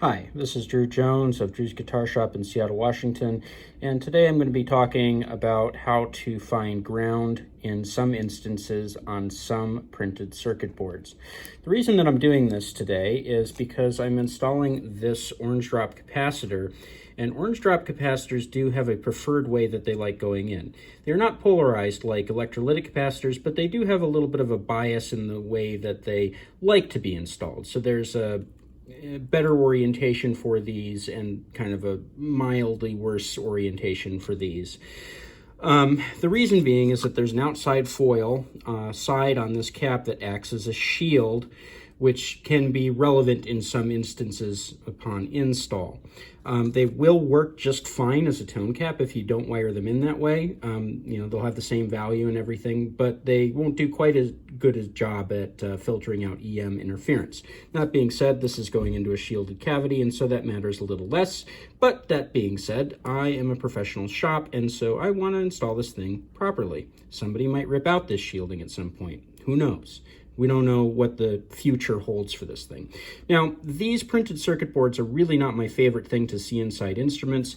Hi, this is Drew Jones of Drew's Guitar Shop in Seattle, Washington, and today I'm going to be talking about how to find ground in some instances on some printed circuit boards. The reason that I'm doing this today is because I'm installing this orange drop capacitor, and orange drop capacitors do have a preferred way that they like going in. They're not polarized like electrolytic capacitors, but they do have a little bit of a bias in the way that they like to be installed. So there's a better orientation for these and kind of a mildly worse orientation for these. The reason being is that there's an outside foil side on this cap that acts as a shield, which can be relevant in some instances upon install. They will work just fine as a tone cap if you don't wire them in that way. They'll have the same value and everything, but they won't do quite as good a job at filtering out EM interference. That being said, this is going into a shielded cavity, and so that matters a little less. But that being said, I am a professional shop, and so I want to install this thing properly. Somebody might rip out this shielding at some point. Who knows? We don't know what the future holds for this thing. Now, these printed circuit boards are really not my favorite thing to see inside instruments,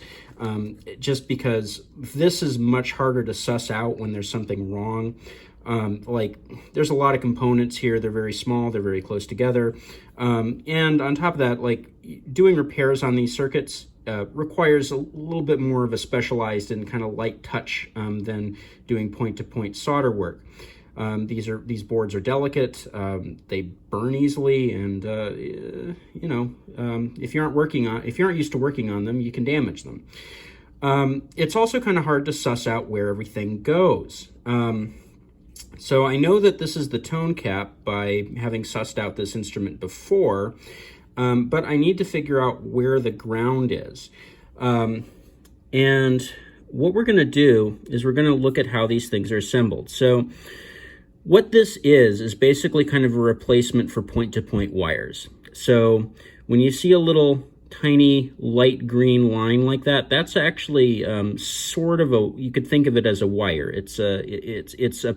just because this is much harder to suss out when there's something wrong. There's a lot of components here. They're very small. They're very close together. And on top of that, doing repairs on these circuits requires a little bit more of a specialized and kind of light touch than doing point-to-point solder work. These boards are delicate, they burn easily, and if you aren't used to working on them, you can damage them. It's also kind of hard to suss out where everything goes. So I know that this is the tone cap by having sussed out this instrument before, but I need to figure out where the ground is. And what we're going to do is we're going to look at how these things are assembled. So what this is basically kind of a replacement for point-to-point wires. So when you see a little tiny light green line like that, that's actually you could think of it as a wire. It's a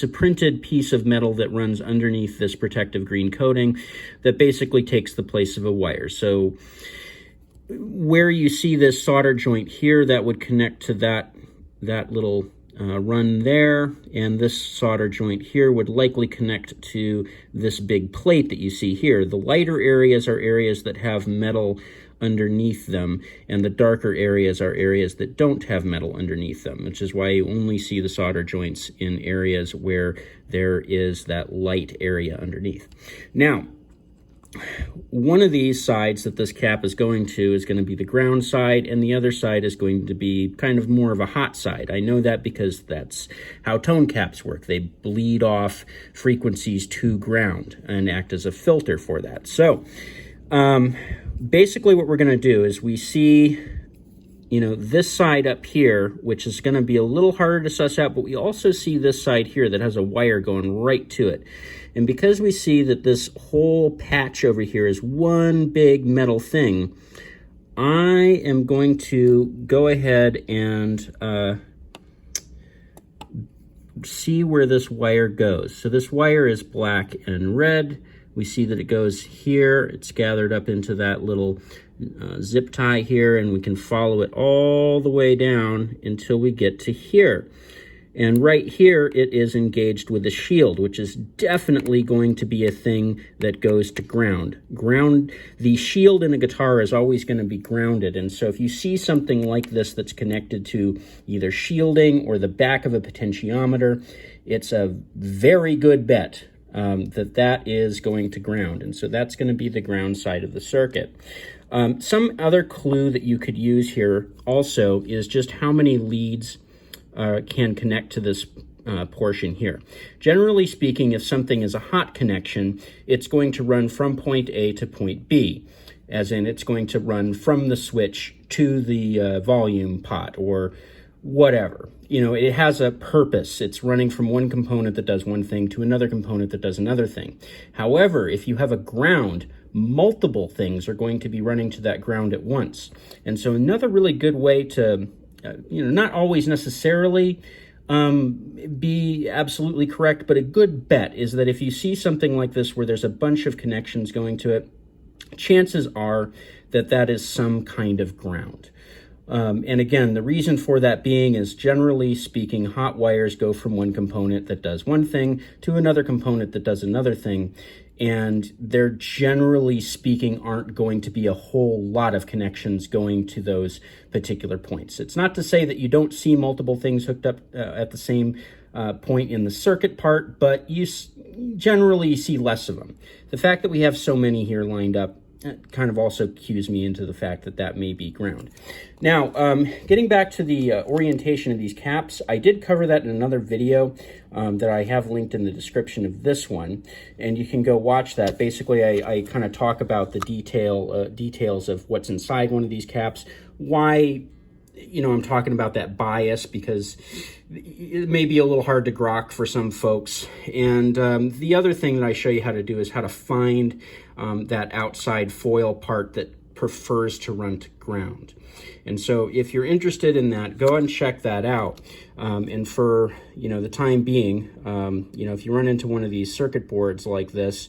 printed piece of metal that runs underneath this protective green coating that basically takes the place of a wire. So where you see this solder joint here, that would connect to that little run there, and this solder joint here would likely connect to this big plate that you see here. The lighter areas are areas that have metal underneath them, and the darker areas are areas that don't have metal underneath them, which is why you only see the solder joints in areas where there is that light area underneath. Now, one of these sides that this cap is going to be the ground side, and the other side is going to be kind of more of a hot side. I know that because that's how tone caps work. They bleed off frequencies to ground and act as a filter for that. So basically what we're going to do is we see this side up here, which is going to be a little harder to suss out, but we also see this side here that has a wire going right to it. And because we see that this whole patch over here is one big metal thing, I am going to go ahead and see where this wire goes. So this wire is black and red. We see that it goes here. It's gathered up into that little zip tie here, and we can follow it all the way down until we get to here. And right here, it is engaged with a shield, which is definitely going to be a thing that goes to ground. The shield in a guitar is always going to be grounded. And so if you see something like this that's connected to either shielding or the back of a potentiometer, it's a very good bet that is going to ground. And so that's going to be the ground side of the circuit. Some other clue that you could use here also is just how many leads can connect to this portion here. Generally speaking, if something is a hot connection, it's going to run from point A to point B, as in it's going to run from the switch to the volume pot or whatever. It has a purpose. It's running from one component that does one thing to another component that does another thing. However, if you have a ground, multiple things are going to be running to that ground at once. And so another really good way to not always necessarily be absolutely correct, but a good bet is that if you see something like this where there's a bunch of connections going to it, chances are that that is some kind of ground. And again, the reason for that being is, generally speaking, hot wires go from one component that does one thing to another component that does another thing. And there, generally speaking, aren't going to be a whole lot of connections going to those particular points. It's not to say that you don't see multiple things hooked up at the same point in the circuit part, but you generally see less of them. The fact that we have so many here lined up kind of also cues me into the fact that that may be ground. Now, getting back to the orientation of these caps, I did cover that in another video that I have linked in the description of this one, and you can go watch that. Basically, I kind of talk about the details of what's inside one of these caps, why, you know, I'm talking about that bias, because it may be a little hard to grok for some folks. And the other thing that I show you how to do is how to find that outside foil part that prefers to run to ground. And so if you're interested in that, go and check that out. And for, you know, the time being, you know, if you run into one of these circuit boards like this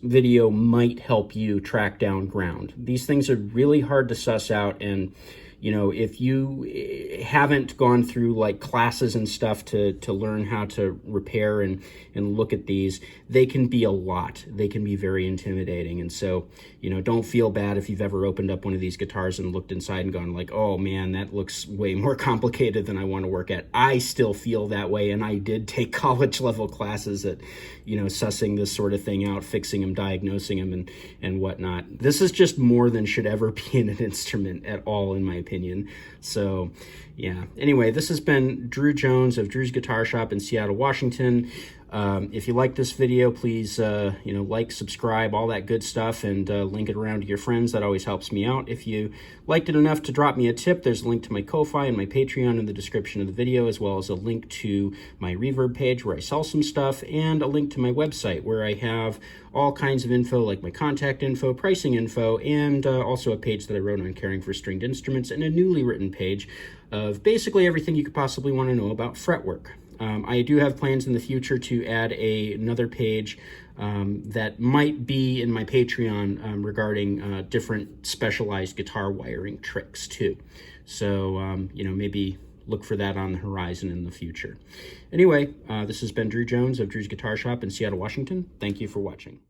video might help you track down ground. These things are really hard to suss out, and you know, if you haven't gone through like classes and stuff to learn how to repair and look at these, they can be a lot. They can be very intimidating. And so, you know, don't feel bad if you've ever opened up one of these guitars and looked inside and gone like, oh man, that looks way more complicated than I want to work at. I still feel that way, and I did take college level classes at, you know, sussing this sort of thing out, fixing them, diagnosing them, and whatnot. This is just more than should ever be in an instrument at all, in my opinion. So yeah, anyway, this has been Drew Jones of Drew's Guitar Shop in Seattle, Washington. If you like this video, please, you know, like, subscribe, all that good stuff, and link it around to your friends. That always helps me out. If you liked it enough to drop me a tip, there's a link to my Ko-Fi and my Patreon in the description of the video, as well as a link to my Reverb page where I sell some stuff, and a link to my website where I have all kinds of info, like my contact info, pricing info, and also a page that I wrote on caring for stringed instruments, and a newly written page of basically everything you could possibly want to know about fretwork. I do have plans in the future to add another page that might be in my Patreon regarding different specialized guitar wiring tricks too. So, you know, maybe look for that on the horizon in the future. Anyway, this has been Drew Jones of Drew's Guitar Shop in Seattle, Washington. Thank you for watching.